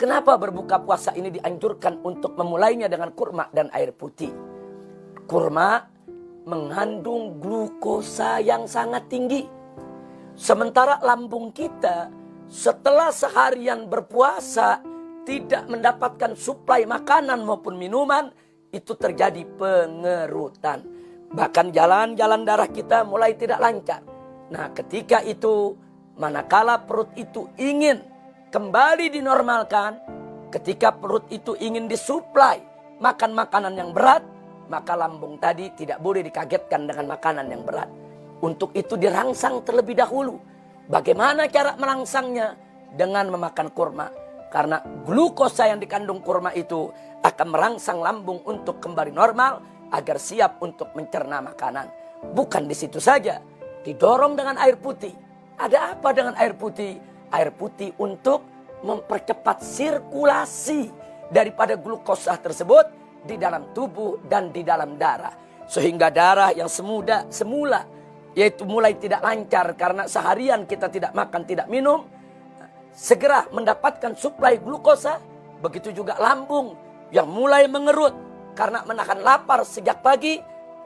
Kenapa berbuka puasa ini dianjurkan untuk memulainya dengan kurma dan air putih? Kurma mengandung glukosa yang sangat tinggi. Sementara lambung kita setelah seharian berpuasa tidak mendapatkan suplai makanan maupun minuman, itu terjadi pengerutan. Bahkan jalan-jalan darah kita mulai tidak lancar. Nah, ketika itu manakala perut itu ingin kembali dinormalkan, ketika perut itu ingin disuplai makan makanan yang berat, maka lambung tadi tidak boleh dikagetkan dengan makanan yang berat. Untuk itu dirangsang terlebih dahulu. Bagaimana cara merangsangnya? Dengan memakan kurma. Karena glukosa yang dikandung kurma itu akan merangsang lambung untuk kembali normal agar siap untuk mencerna makanan. Bukan di situ saja, didorong dengan air putih. Ada apa dengan air putih? Air putih untuk mempercepat sirkulasi daripada glukosa tersebut di dalam tubuh dan di dalam darah. Sehingga darah yang semula yaitu mulai tidak lancar karena seharian kita tidak makan, tidak minum, segera mendapatkan suplai glukosa. Begitu juga lambung yang mulai mengerut karena menahan lapar sejak pagi,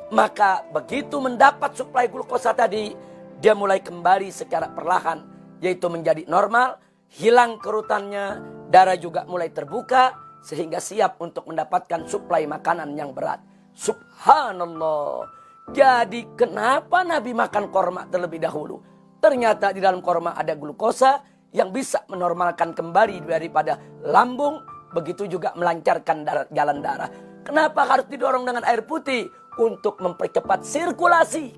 maka begitu mendapat suplai glukosa tadi, dia mulai kembali secara perlahan, yaitu menjadi normal, hilang kerutannya, darah juga mulai terbuka, sehingga siap untuk mendapatkan suplai makanan yang berat. Subhanallah. Jadi kenapa Nabi makan korma terlebih dahulu? Ternyata di dalam korma ada glukosa yang bisa menormalkan kembali daripada lambung, begitu juga melancarkan jalan darah. Kenapa harus didorong dengan air putih? Untuk mempercepat sirkulasi,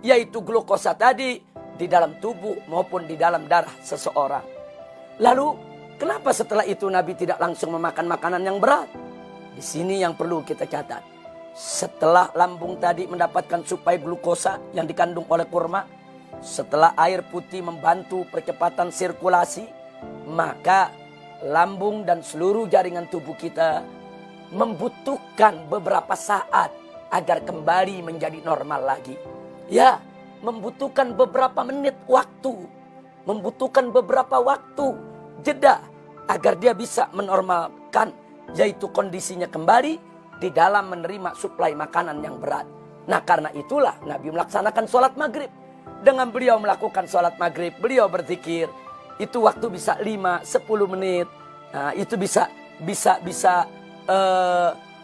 yaitu glukosa tadi di dalam tubuh maupun di dalam darah seseorang. Lalu, kenapa setelah itu Nabi tidak langsung memakan makanan yang berat? Di sini yang perlu kita catat. Setelah lambung tadi mendapatkan suplai glukosa yang dikandung oleh kurma, setelah air putih membantu percepatan sirkulasi, maka lambung dan seluruh jaringan tubuh kita membutuhkan beberapa saat agar kembali menjadi normal lagi. Ya, membutuhkan beberapa menit waktu, membutuhkan beberapa waktu jeda agar dia bisa menormalkan, yaitu kondisinya kembali di dalam menerima suplai makanan yang berat. Nah, karena itulah Nabi melaksanakan sholat maghrib. Dengan beliau melakukan sholat maghrib, beliau berzikir. Itu waktu bisa 5-10 menit. Nah, itu bisa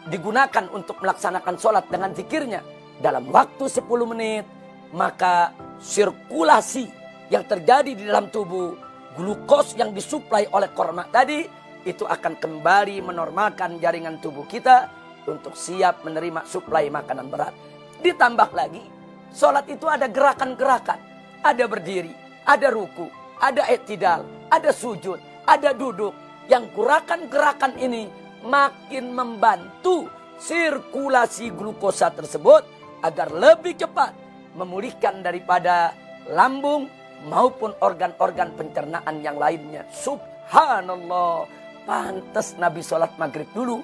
digunakan untuk melaksanakan sholat dengan zikirnya. Dalam waktu 10 menit, maka sirkulasi yang terjadi di dalam tubuh, glukos yang disuplai oleh korma tadi, itu akan kembali menormalkan jaringan tubuh kita untuk siap menerima suplai makanan berat. Ditambah lagi, sholat itu ada gerakan-gerakan. Ada berdiri, ada ruku, ada i'tidal, ada sujud, ada duduk. Yang gerakan-gerakan ini makin membantu sirkulasi glukosa tersebut agar lebih cepat memulihkan daripada lambung maupun organ-organ pencernaan yang lainnya. Subhanallah. Pantas Nabi sholat maghrib dulu,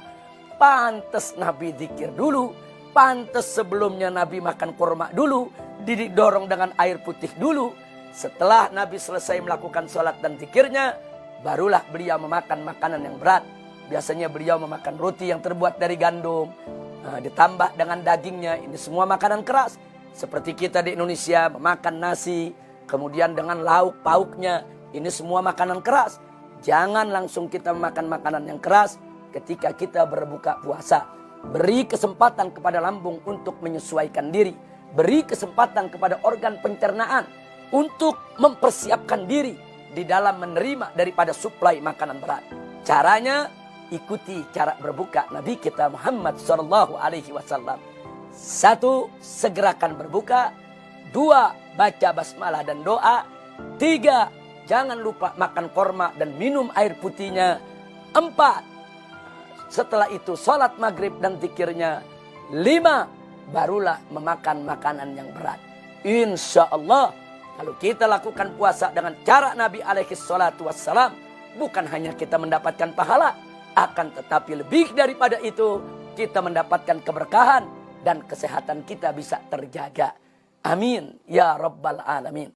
pantas Nabi zikir dulu, pantas sebelumnya Nabi makan kurma dulu, didorong dengan air putih dulu. Setelah Nabi selesai melakukan sholat dan zikirnya, barulah beliau memakan makanan yang berat. Biasanya beliau memakan roti yang terbuat dari gandum, ditambah dengan dagingnya. Ini semua makanan keras. Seperti kita di Indonesia memakan nasi, kemudian dengan lauk pauknya. Ini semua makanan keras. Jangan langsung kita memakan makanan yang keras ketika kita berbuka puasa. Beri kesempatan kepada lambung untuk menyesuaikan diri. Beri kesempatan kepada organ pencernaan untuk mempersiapkan diri di dalam menerima daripada suplai makanan berat. Caranya, ikuti cara berbuka Nabi kita Muhammad SAW. 1. Segerakan berbuka. 2. Baca basmalah dan doa. 3. Jangan lupa makan korma dan minum air putihnya. 4. Setelah itu sholat maghrib dan zikirnya. 5. Barulah memakan makanan yang berat. Insya Allah, kalau kita lakukan puasa dengan cara Nabi SAW, bukan hanya kita mendapatkan pahala, akan tetapi lebih daripada itu, kita mendapatkan keberkahan dan kesehatan kita bisa terjaga. Amin ya Rabbal Alamin.